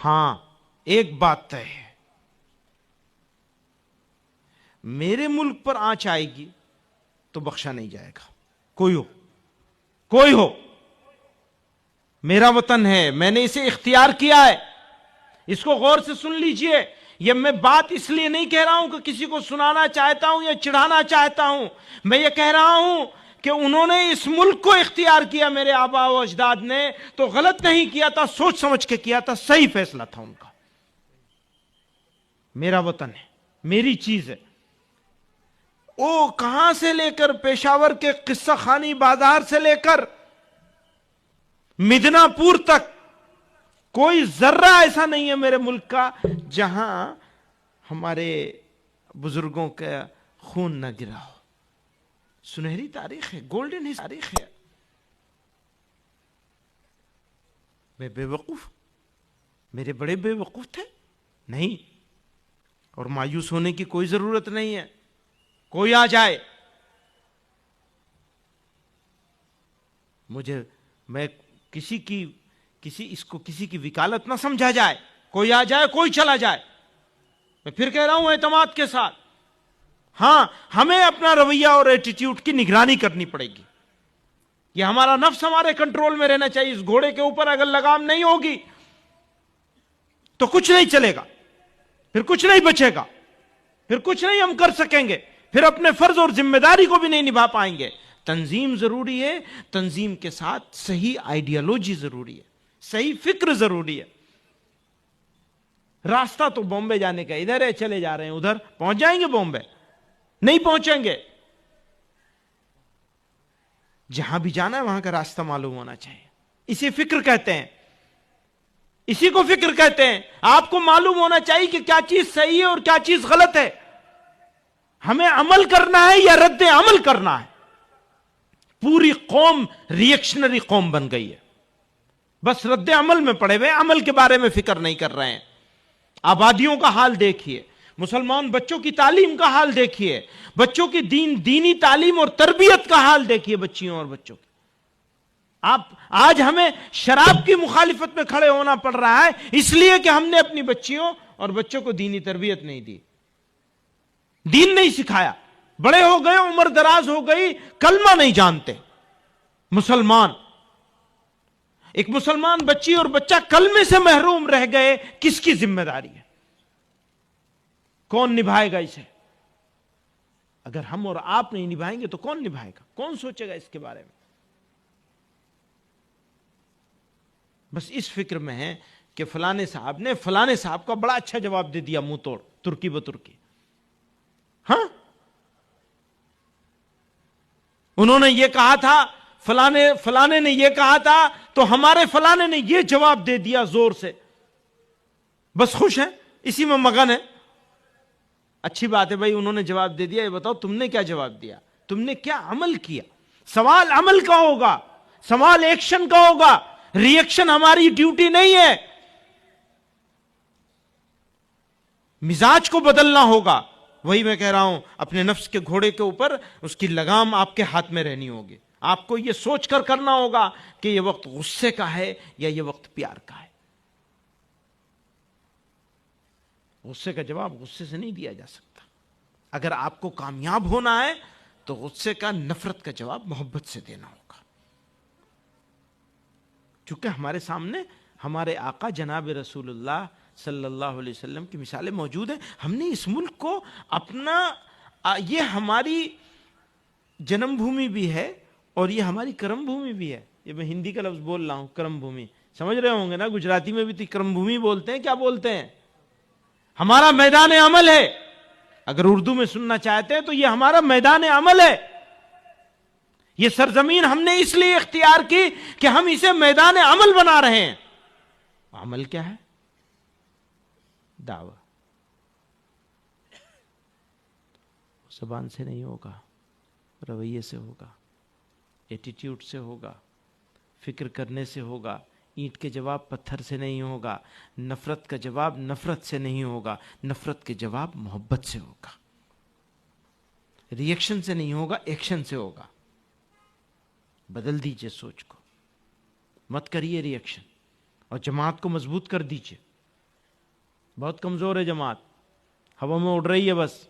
ہاں ایک بات طے ہے، میرے ملک پر آنچ آئے گی تو بخشا نہیں جائے گا، کوئی ہو، میرا وطن ہے، میں نے اسے اختیار کیا ہے۔ اس کو غور سے سن لیجئے، یہ میں بات اس لیے نہیں کہہ رہا ہوں کہ کسی کو سنانا چاہتا ہوں یا چڑھانا چاہتا ہوں، میں یہ کہہ رہا ہوں کہ انہوں نے اس ملک کو اختیار کیا، میرے آبا و اجداد نے، تو غلط نہیں کیا تھا، سوچ سمجھ کے کیا تھا، صحیح فیصلہ تھا ان کا۔ میرا وطن ہے، میری چیز ہے۔ وہ کہاں سے لے کر پشاور کے قصہ خانی بازار سے لے کر مدنا پور تک کوئی ذرہ ایسا نہیں ہے میرے ملک کا جہاں ہمارے بزرگوں کا خون نہ گرا ہو۔ سنہری تاریخ ہے، گولڈن تاریخ ہے۔ میں بے وقوف، میرے بڑے بے وقوف تھے نہیں، اور مایوس ہونے کی کوئی ضرورت نہیں ہے۔ کوئی آ جائے، میں کسی کی وکالت نہ سمجھا جائے، کوئی آ جائے، کوئی چلا جائے، میں پھر کہہ رہا ہوں اعتماد کے ساتھ، ہاں ہمیں اپنا رویہ اور ایٹیٹیوڈ کی نگرانی کرنی پڑے گی۔ یہ ہمارا نفس ہمارے کنٹرول میں رہنا چاہیے۔ اس گھوڑے کے اوپر اگر لگام نہیں ہوگی تو کچھ نہیں چلے گا، پھر کچھ نہیں بچے گا، پھر کچھ نہیں ہم کر سکیں گے، پھر اپنے فرض اور ذمہ داری کو بھی نہیں نبھا پائیں گے۔ تنظیم ضروری ہے، تنظیم کے ساتھ صحیح آئیڈیالوجی ضروری ہے، صحیح فکر ضروری ہے۔ راستہ تو بامبے جانے کا ادھر ہے، چلے جا رہے ہیں ادھر، پہنچ جائیں گے بامبے؟ نہیں پہنچیں گے۔ جہاں بھی جانا ہے وہاں کا راستہ معلوم ہونا چاہیے، اسی فکر کہتے ہیں، اسی کو فکر کہتے ہیں۔ آپ کو معلوم ہونا چاہیے کہ کیا چیز صحیح ہے اور کیا چیز غلط ہے، ہمیں عمل کرنا ہے یا رد عمل کرنا ہے۔ پوری قوم ریئیکشنری قوم بن گئی ہے، بس رد عمل میں پڑے ہوئے، عمل کے بارے میں فکر نہیں کر رہے ہیں۔ آبادیوں کا حال دیکھیے، مسلمان بچوں کی تعلیم کا حال دیکھیے، بچوں کی دینی تعلیم اور تربیت کا حال دیکھیے، بچیوں اور بچوں کی۔ آج ہمیں شراب کی مخالفت میں کھڑے ہونا پڑ رہا ہے اس لیے کہ ہم نے اپنی بچیوں اور بچوں کو دینی تربیت نہیں دی، دین نہیں سکھایا۔ بڑے ہو گئے، عمر دراز ہو گئی، کلمہ نہیں جانتے مسلمان۔ ایک مسلمان بچی اور بچہ کلمے سے محروم رہ گئے، کس کی ذمہ داری ہے؟ کون نبھائے گا اسے؟ اگر ہم اور آپ نہیں نبھائیں گے تو کون نبھائے گا؟ کون سوچے گا اس کے بارے میں؟ بس اس فکر میں ہے کہ فلانے صاحب نے فلانے صاحب کا بڑا اچھا جواب دے دیا، منہ توڑ، ترکی بترکی۔ ہاں، انہوں نے یہ کہا تھا، فلانے نے یہ کہا تھا، تو ہمارے فلانے نے یہ جواب دے دیا زور سے، بس خوش ہیں، اسی میں مگن ہے۔ اچھی بات ہے بھائی، انہوں نے جواب دے دیا، یہ بتاؤ تم نے کیا جواب دیا، تم نے کیا عمل کیا؟ سوال عمل کا ہوگا، سوال ایکشن کا ہوگا، ری ایکشن ہماری ڈیوٹی نہیں ہے۔ مزاج کو بدلنا ہوگا۔ وہی میں کہہ رہا ہوں، اپنے نفس کے گھوڑے کے اوپر اس کی لگام آپ کے ہاتھ میں رہنی ہوگی۔ آپ کو یہ سوچ کر کرنا ہوگا کہ یہ وقت غصے کا ہے یا یہ وقت پیار کا ہے۔ غصے کا جواب غصے سے نہیں دیا جا سکتا۔ اگر آپ کو کامیاب ہونا ہے تو غصے کا، نفرت کا جواب محبت سے دینا ہوگا۔ چونکہ ہمارے سامنے ہمارے آقا جناب رسول اللہ صلی اللہ علیہ وسلم کی مثالیں موجود ہیں۔ ہم نے اس ملک کو اپنا، یہ ہماری جنم بھومی بھی ہے اور یہ ہماری کرم بھومی بھی ہے۔ یہ میں ہندی کا لفظ بول رہا ہوں، کرم بھومی، سمجھ رہے ہوں گے نا؟ گجراتی میں بھی تو کرم بھومی بولتے ہیں، کیا بولتے ہیں؟ ہمارا میدان عمل ہے۔ اگر اردو میں سننا چاہتے ہیں تو یہ ہمارا میدان عمل ہے۔ یہ سرزمین ہم نے اس لیے اختیار کی کہ ہم اسے میدان عمل بنا رہے ہیں۔ عمل کیا ہے؟ دعویٰ۔ زبان سے نہیں ہوگا، رویے سے ہوگا، ایٹیٹیوڈ سے ہوگا، فکر کرنے سے ہوگا۔ اینٹ کے جواب پتھر سے نہیں ہوگا، نفرت کا جواب نفرت سے نہیں ہوگا، نفرت کے جواب محبت سے ہوگا۔ ری ایکشن سے نہیں ہوگا، ایکشن سے ہوگا۔ بدل دیجئے سوچ کو، مت کریے ری ایکشن، اور جماعت کو مضبوط کر دیجئے۔ بہت کمزور ہے جماعت، ہوا میں اڑ رہی ہے بس.